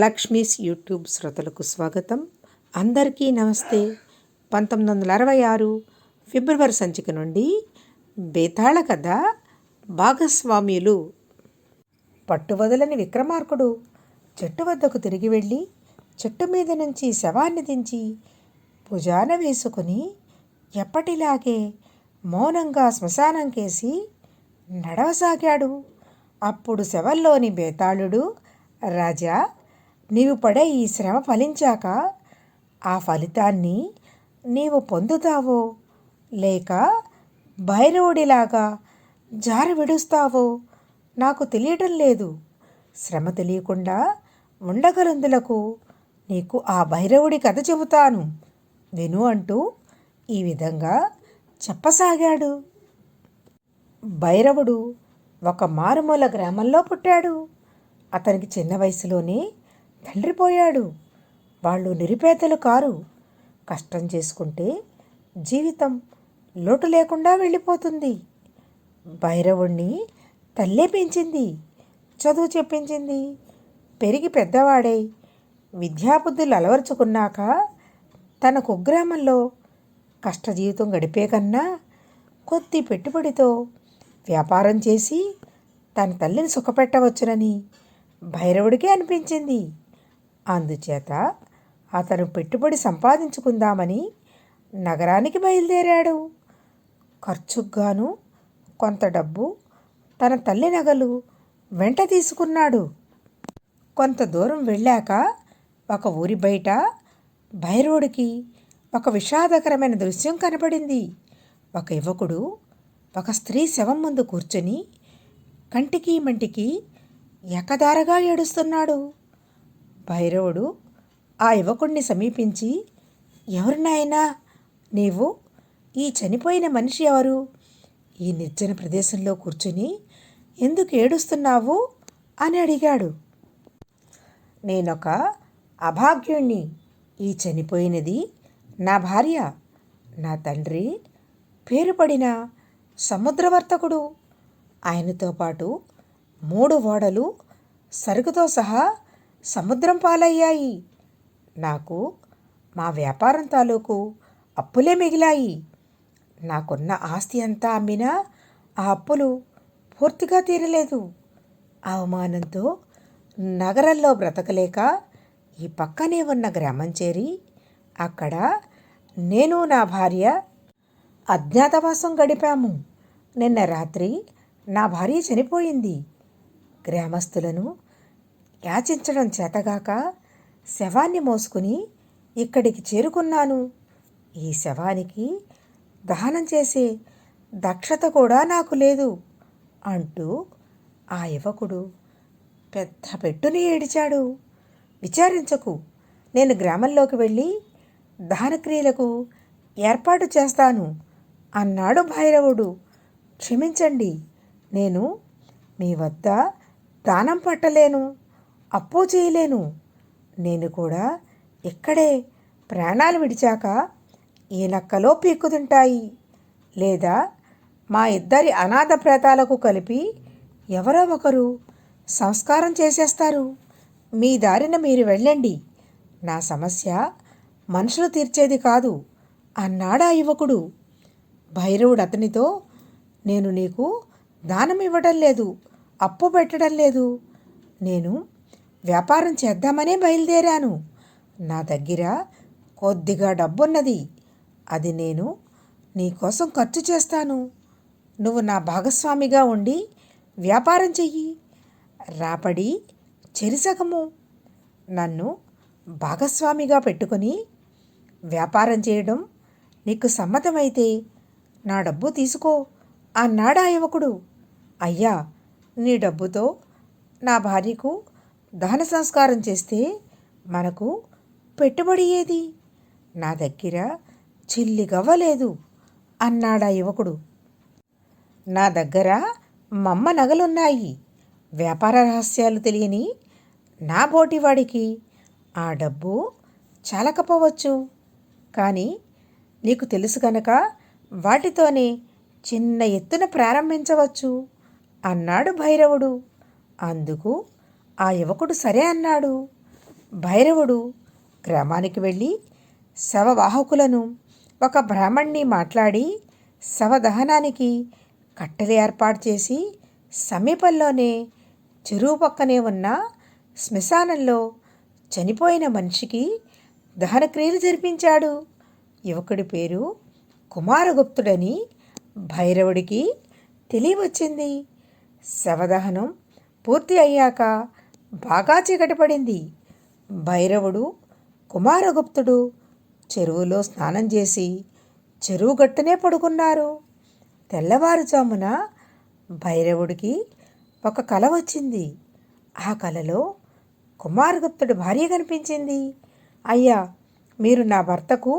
Lakshmi's YouTube శ్రోతలకు స్వాగతం. అందరికీ నమస్తే. 1966 ఫిబ్రవరి సంచిక నుండి బేతాళ కథ భాగస్వామ్యులు. పట్టువదలని విక్రమార్కుడు చెట్టు వద్దకు తిరిగి వెళ్ళి చెట్టు మీద నుంచి శవాన్ని దించి భుజాన వేసుకుని ఎప్పటిలాగే మౌనంగా శ్మశానం కేసి నడవసాగాడు. అప్పుడు శవంలోని బేతాళుడు, రాజా, నీవు పడే ఈ శ్రమ ఫలించాక ఆ ఫలితాన్ని నీవు పొందుతావో లేక భైరవుడిలాగా జారి విడుస్తావో నాకు తెలియటం లేదు. శ్రమ తెలియకుండా ఉండగలందులకు నీకు ఆ భైరవుడి కథ చెబుతాను విను అంటూ ఈ విధంగా చెప్పసాగాడు. భైరవుడు ఒక మారుమూల గ్రామంలో పుట్టాడు. అతనికి చిన్న వయసులోనే తండ్రి పోయాడు. వాళ్ళు నిరుపేదలు కారు. కష్టం చేసుకుంటే జీవితం లోటు లేకుండా వెళ్ళిపోతుంది. భైరవుణ్ణి తల్లే పెంచింది, చదువు చెప్పించింది. పెరిగి పెద్దవాడై విద్యాబుద్ధులు అలవరుచుకున్నాక తన కుగ్రామంలో కష్టజీవితం గడిపే కన్నా కొద్ది పెట్టుబడితో వ్యాపారం చేసి తన తల్లిని సుఖపెట్టవచ్చునని భైరవుడికి అనిపించింది. అందుచేత అతను పెట్టుబడి సంపాదించుకుందామని నగరానికి బయలుదేరాడు. ఖర్చుగాను కొంత డబ్బు తన తల్లి నగలు వెంట తీసుకున్నాడు. కొంత దూరం వెళ్ళాక ఒక ఊరి బయట భైరవుడికి ఒక విషాదకరమైన దృశ్యం కనపడింది. ఒక యువకుడు ఒక స్త్రీ శవం ముందు కూర్చొని కంటికి మంటికి ఏకధారగా ఏడుస్తున్నాడు. భైరవుడు ఆ యువకుడిని సమీపించి, ఎవరు నాయనా నీవు? ఈ చనిపోయిన మనిషి ఎవరు? ఈ నిర్జన ప్రదేశంలో కూర్చుని ఎందుకు ఏడుస్తున్నావు అని అడిగాడు. నేనొక అభాగ్యుణ్ణి. ఈ చనిపోయినది నా భార్య. నా తండ్రి పేరుపడిన సముద్రవర్తకుడు. ఆయనతో పాటు 3 ఓడలు సరుకుతో సహా సముద్రం పాలయ్యాయి. నాకు మా వ్యాపారం తాలూకు అప్పులే మిగిలాయి. నాకున్న ఆస్తి అంతా అమ్మినా ఆ అప్పులు పూర్తిగా తీరలేదు. అవమానంతో నగరంలో బ్రతకలేక ఈ పక్కనే ఉన్న గ్రామం చేరి అక్కడ నేను నా భార్య అజ్ఞాతవాసం గడిపాము. నిన్న రాత్రి నా భార్య చనిపోయింది. గ్రామస్తులను యాచించడం చేతగాక శవాన్ని మోసుకుని ఇక్కడికి చేరుకున్నాను. ఈ శవానికి దహనం చేసే దక్షత కూడా నాకు లేదు అంటూ ఆ యువకుడు పెద్ద పెట్టుని ఏడిచాడు. విచారించకు, నేను గ్రామంలోకి వెళ్ళి దహనక్రియలకు ఏర్పాటు చేస్తాను అన్నాడు భైరవుడు. క్షమించండి, నేను మీ వద్ద దానం పట్టలేను, అప్పు చేయలేను. నేను కూడా ఇక్కడే ప్రాణాలు విడిచాక ఈ నక్కలో పీక్కుతుంటాయి, లేదా మా ఇద్దరి అనాథ ప్రేతాలకు కలిపి ఎవరో ఒకరు సంస్కారం చేసేస్తారు. మీ దారిన మీరు వెళ్ళండి. నా సమస్య మనుషులు తీర్చేది కాదు అన్నాడు ఆ యువకుడు. భైరవుడు అతనితో, నేను నీకు దానం ఇవ్వడం లేదు, అప్పు పెట్టడం లేదు. నేను వ్యాపారం చేద్దామనే బయలుదేరాను. నా దగ్గర కొద్దిగా డబ్బున్నది. అది నేను నీకోసం ఖర్చు చేస్తాను. నువ్వు నా భాగస్వామిగా ఉండి వ్యాపారం చెయ్యి. రాబడి చెరిసగము. నన్ను భాగస్వామిగా పెట్టుకొని వ్యాపారం చేయడం నీకు సమ్మతమైతే నా డబ్బు తీసుకో అన్నాడు ఆ యువకుడు. అయ్యా, నీ డబ్బుతో నా భార్యకు దహన సంస్కారం చేస్తే మనకు పెట్టుబడి ఏది? నా దగ్గర చిల్లిగవ్వలేదు అన్నాడు ఆ యువకుడు. నా దగ్గర మమ్మ నగలున్నాయి. వ్యాపార రహస్యాలు తెలియని నా బోటివాడికి ఆ డబ్బు చాలకపోవచ్చు, కానీ నీకు తెలుసు కనుక వాటితోనే చిన్న ఎత్తున ప్రారంభించవచ్చు అన్నాడు భైరవుడు. అందుకు ఆ యువకుడు సరే అన్నాడు. భైరవుడు గ్రామానికి వెళ్ళి శవవాహకులను ఒక బ్రాహ్మణ్ణి మాట్లాడి శవదహనానికి కట్టెలు ఏర్పాటు చేసి సమీపంలోనే చెరువు పక్కనే ఉన్న శ్మశానంలో చనిపోయిన మనిషికి దహనక్రియలు జరిపించాడు. యువకుడి పేరు కుమారగుప్తుడని భైరవుడికి తెలియవచ్చింది. శవదహనం పూర్తి అయ్యాక బాగా చీకటి పడింది. భైరవుడు కుమారగుప్తుడు చెరువులో స్నానం చేసి చెరువు గట్టునే పడుకున్నారు. తెల్లవారుజామున భైరవుడికి ఒక కల వచ్చింది. ఆ కలలో కుమారగుప్తుడి భార్య కనిపించింది. అయ్యా, మీరు నా భర్తకు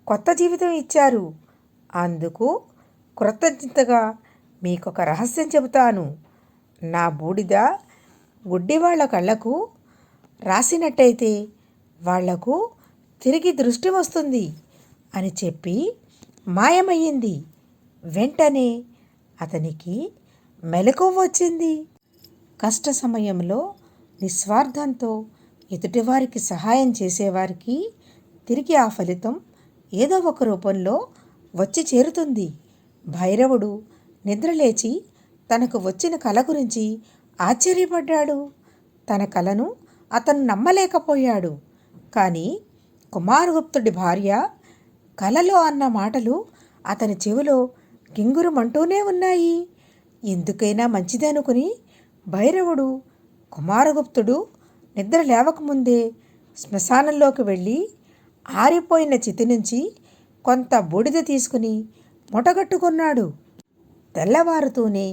కొత్త జీవితం ఇచ్చారు. అందుకు కృతజ్ఞతగా మీకొక రహస్యం చెబుతాను. నా బూడిద గుడ్డివాళ్ల కళ్ళకు రాసినట్టయితే వాళ్లకు తిరిగి దృష్టి వస్తుంది అని చెప్పి మాయమయ్యింది. వెంటనే అతనికి మెలకువ వచ్చింది. కష్ట సమయంలో నిస్వార్థంతో ఎదుటివారికి సహాయం చేసేవారికి తిరిగి ఆ ఫలితం ఏదో ఒక రూపంలో వచ్చి చేరుతుంది. భైరవుడు నిద్రలేచి తనకు వచ్చిన కల గురించి ఆశ్చర్యపడ్డాడు. తన కలను అతను నమ్మలేకపోయాడు. కానీ కుమారగుప్తుడి భార్య కలలో అన్న మాటలు అతని చెవిలో గింగురుమంటూనే ఉన్నాయి. ఎందుకైనా మంచిదనుకుని భైరవుడు కుమారగుప్తుడు నిద్ర లేవకముందే శ్మశానంలోకి వెళ్ళి ఆరిపోయిన చితి నుంచి కొంత బూడిద తీసుకుని ముటగట్టుకున్నాడు. తెల్లవారుతూనే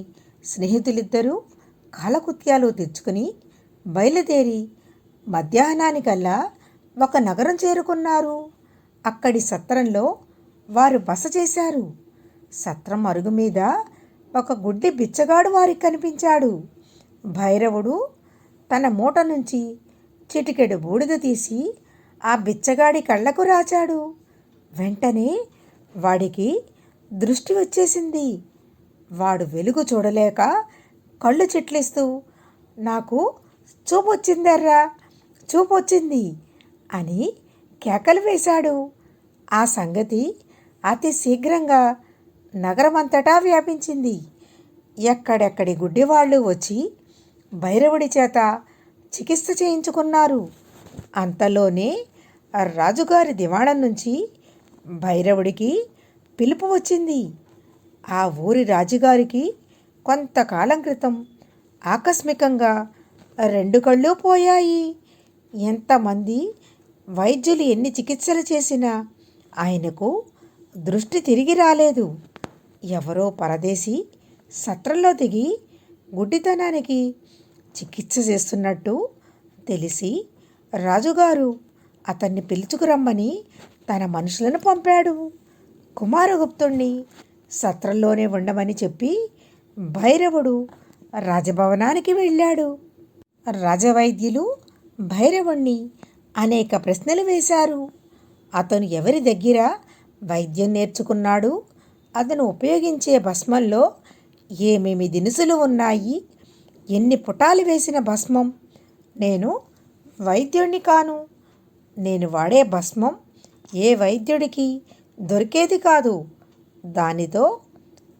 స్నేహితులిద్దరూ కాలకృత్యాలు తెచ్చుకుని బయలుదేరి మధ్యాహ్నానికల్లా ఒక నగరం చేరుకున్నారు. అక్కడి సత్రంలో వారు బస చేశారు. సత్రం అరుగు మీద ఒక గుడ్డి బిచ్చగాడు వారికి కనిపించాడు. భైరవుడు తన మూట నుంచి చిటికెడు బూడిద తీసి ఆ బిచ్చగాడి కళ్ళకు రాచాడు. వెంటనే వాడికి దృష్టి వచ్చేసింది. వాడు వెలుగు చూడలేక కళ్ళు చిట్లిస్తూ, నాకు చూపొచ్చిందర్రా, చూపొచ్చింది అని కేకలు వేశాడు. ఆ సంగతి అతి శీఘ్రంగా నగరమంతటా వ్యాపించింది. ఎక్కడెక్కడి గుడ్డివాళ్ళు వచ్చి భైరవుడి చేత చికిత్స చేయించుకున్నారు. అంతలోనే రాజుగారి దివాణం నుంచి భైరవుడికి పిలుపు వచ్చింది. ఆ ఊరి రాజుగారికి కొంతకాలం క్రితం ఆకస్మికంగా 2 కళ్ళు పోయాయి. ఎంతమంది వైద్యులు ఎన్ని చికిత్సలు చేసినా ఆయనకు దృష్టి తిరిగి రాలేదు. ఎవరో పరదేశి సత్రంలో దిగి గుడ్డితనానికి చికిత్స చేస్తున్నట్టు తెలిసి రాజుగారు అతన్ని పిలుచుకురమ్మని తన మనుషులను పంపాడు. కుమారగుప్తుణ్ణి సత్రంలోనే ఉండమని చెప్పి భైరవుడు రాజభవనానికి వెళ్ళాడు. రాజవైద్యులు భైరవుణ్ణి అనేక ప్రశ్నలు వేశారు. అతను ఎవరి దగ్గర వైద్యం నేర్చుకున్నాడు, అతను ఉపయోగించే భస్మంలో ఏమేమి దినుసులు ఉన్నాయి, ఎన్ని పుటాలు వేసిన భస్మం. నేను వైద్యుణ్ణి కాను. నేను వాడే భస్మం ఏ వైద్యుడికి దొరికేది కాదు. దానితో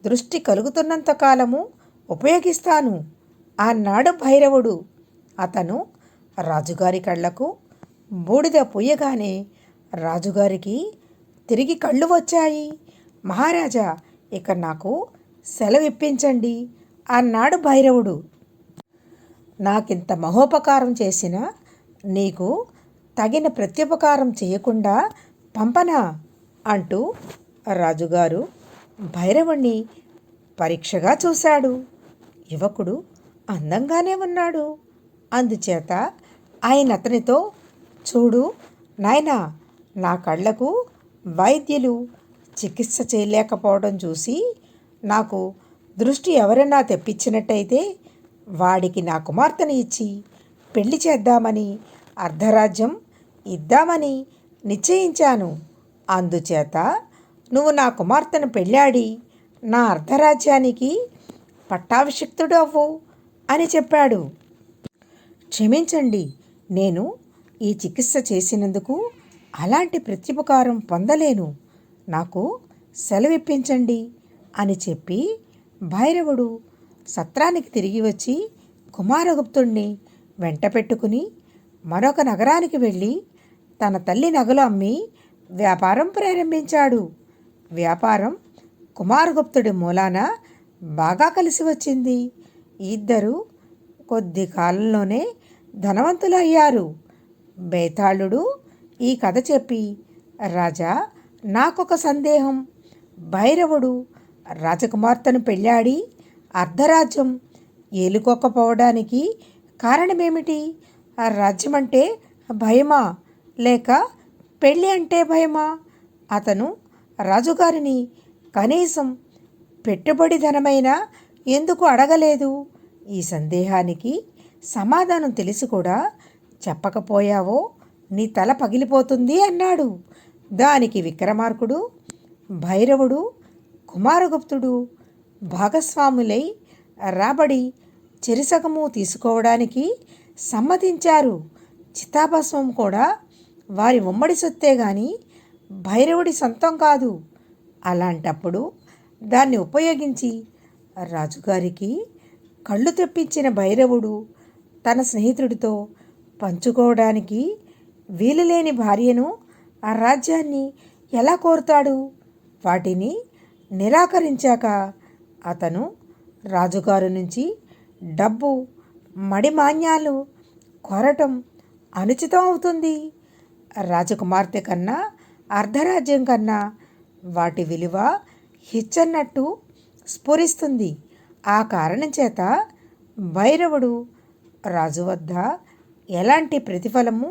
దృష్టి కలుగుతున్నంత కాలము ఉపయోగిస్తాను అన్నాడు భైరవుడు. అతను రాజుగారి కళ్ళకు బూడిద పూయగానే రాజుగారికి తిరిగి కళ్ళు వచ్చాయి. మహారాజా, ఇక నాకు సెలవిప్పించండి అన్నాడు భైరవుడు. నాకింత మహోపకారం చేసిన నీకు తగిన ప్రత్యుపకారం చేయకుండా పంపనా అంటూ రాజుగారు భైరవుణ్ణి పరీక్షగా చూశాడు. యువకుడు అందంగానే ఉన్నాడు. అందుచేత ఆయన అతనితో, చూడు నాయనా, నా కళ్ళకు వైద్యులు చికిత్స చేయలేకపోవడం చూసి నాకు దృష్టి ఎవరైనా తెప్పించినట్టయితే వాడికి నా కుమార్తెను ఇచ్చి పెళ్లి చేద్దామని, అర్ధరాజ్యం ఇద్దామని నిశ్చయించాను. అందుచేత నువ్వు నా కుమార్తెను పెళ్ళాడి నా అర్ధరాజ్యానికి పట్టాభిషిక్తుడు అవ్వు అని చెప్పాడు. క్షమించండి, నేను ఈ చికిత్స చేసినందుకు అలాంటి ప్రత్యుపకారం పొందలేను. నాకు సెలవిప్పించండి అని చెప్పి భైరవుడు సత్రానికి తిరిగి వచ్చి కుమారగుప్తుణ్ణి వెంట పెట్టుకుని మరొక నగరానికి వెళ్ళి తన తల్లి నగలు అమ్మి వ్యాపారం ప్రారంభించాడు. వ్యాపారం కుమారగుప్తుడి మూలాన బాగా కలిసి వచ్చింది. ఇద్దరు కొద్ది కాలంలోనే ధనవంతులు అయ్యారు. బేతాళుడు ఈ కథ చెప్పి, రాజా, నాకొక సందేహం. భైరవుడు రాజకుమార్తెను పెళ్ళాడి అర్ధరాజ్యం ఏలుకోకపోవడానికి కారణమేమిటి? ఆ రాజ్యం అంటే భయమా లేక పెళ్ళి అంటే భయమా? అతను రాజుగారిని కనీసం పెట్టుబడి ధనమైనా ఎందుకు అడగలేదు? ఈ సందేహానికి సమాధానం తెలిసి కూడా చెప్పకపోయావో నీ తల పగిలిపోతుంది అన్నాడు. దానికి విక్రమార్కుడు, భైరవుడు, కుమారగుప్తుడు భాగస్వాములై రాబడి చెరిసగము తీసుకోవడానికి సమ్మతించారు. చితాభస్మం కూడా వారి ఉమ్మడి సొత్తే గాని భైరవుడి సొంతం కాదు. అలాంటప్పుడు దాన్ని ఉపయోగించి రాజుగారికి కళ్ళు తెప్పించిన భైరవుడు తన స్నేహితుడితో పంచుకోవడానికి వీలులేని భార్యను ఆ రాజ్యాన్ని ఎలా కోరుతాడు? వాటిని నిరాకరించాక అతను రాజుగారి నుంచి డబ్బు మడిమాన్యాలు కోరటం అనుచితం అవుతుంది. రాజకుమార్తె కన్నా అర్ధరాజ్యం కన్నా వాటి విలువ హెచ్చన్నట్టు స్ఫురిస్తుంది. ఆ కారణం చేత భైరవుడు రాజు వద్ద ఎలాంటి ప్రతిఫలము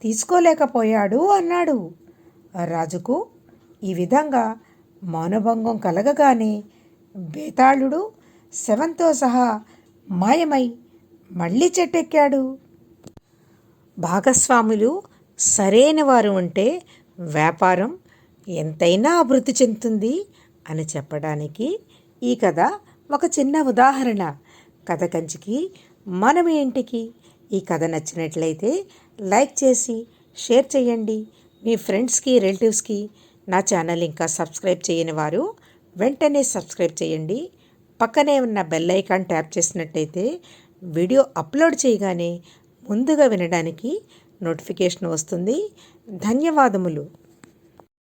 తీసుకోలేకపోయాడు అన్నాడు. రాజుకు ఈ విధంగా మౌనభంగం కలగగానే బేతాళుడు శవంతో సహా మాయమై మళ్ళీ చెట్టెక్కాడు. భాగస్వాములు సరైన వారు ఉంటే వ్యాపారం ఎంతైనా అభివృద్ధి చెందుతుంది అని చెప్పడానికి ఈ కథ ఒక చిన్న ఉదాహరణ. కథ కంచికి మనం ఏంటికి? ఈ కథ నచ్చినట్లయితే లైక్ చేసి షేర్ చేయండి. మీ ఫ్రెండ్స్కి, రిలేటివ్స్కి నా ఛానల్ ఇంకా సబ్స్క్రైబ్ చేయని వారు వెంటనే సబ్స్క్రైబ్ చేయండి. పక్కనే ఉన్న బెల్ ఐకాన్ ట్యాప్ చేసినట్టయితే వీడియో అప్లోడ్ చేయగానే ముందుగా వినడానికి నోటిఫికేషన్ వస్తుంది. ధన్యవాదములు.